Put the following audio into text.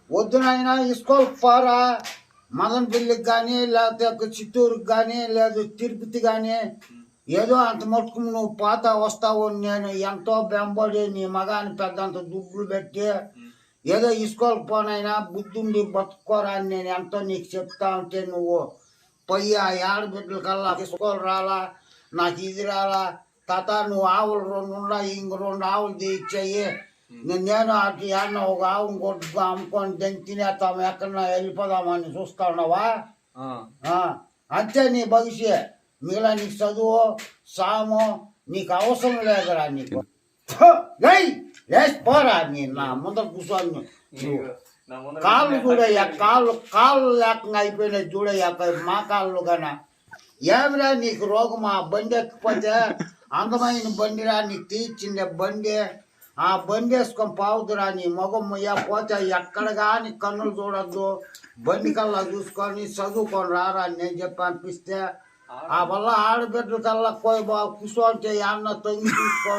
వద్దునైనా ఇస్కోల్ పోరా, మదనపల్లికి కానీ లేకపోతే చిత్తూరుకి కానీ లేదు తిరుపతి కానీ ఏదో అంత మటుకు నువ్వు పోతా వస్తావు. నేను ఎంతో బెంబడి నీ మగాని పెద్దంత దుడ్లు పెట్టి ఏదో ఇస్కోల్ పోనైనా బుద్ధుండి బతుక్కోరా అని నేను ఎంతో నీకు చెప్తా ఉంటే నువ్వు పోయి ఆ ఆడబిడ్డల కల్లా ఇస్కోల్ రాలా, నాకు ఇది రాలా తాత, నువ్వు ఆవులు 2 ఉన్నాయి, ఇంక 2 ఆవులు తీయిచ్చాయి, నేను అటు ఏమన్నా ఒక ఆవును కొట్టుకు అమ్ముకొని దాన్ని తినేస్తాము, ఎక్కడన్నా వెళ్ళిపోదామని చూస్తా ఉన్నావా? అంతే నీ భవిష్యత్. మిగతా నీకు చదువు సాము నీకు అవసరం లేదురా. నీకు లేచి పోరా, నీ నా ముందర కూర్చొని కాళ్ళు చూడయ్యా, కాళ్ళు లేకుండా అయిపోయినాయి చూడయ్యా మా కాళ్ళు కన్నా. ఏమిరా నీకు రోగమా? బండి ఎక్కిపోతే అందమైన బండిరా, నీకు తీర్చిందే బండి, ఆ బండి వేసుకొని పావుతురా. నీ మొగం పోతే ఎక్కడ కానీ కన్నులు చూడద్దు, బండి కల్లా చూసుకొని చదువుకొని రారా అని నేను చెప్పి అనిపిస్తే ఆ వల్ల ఆడబిడ్డల కల్లా కూర్చోంటే అన్న తొంగి చూసుకో.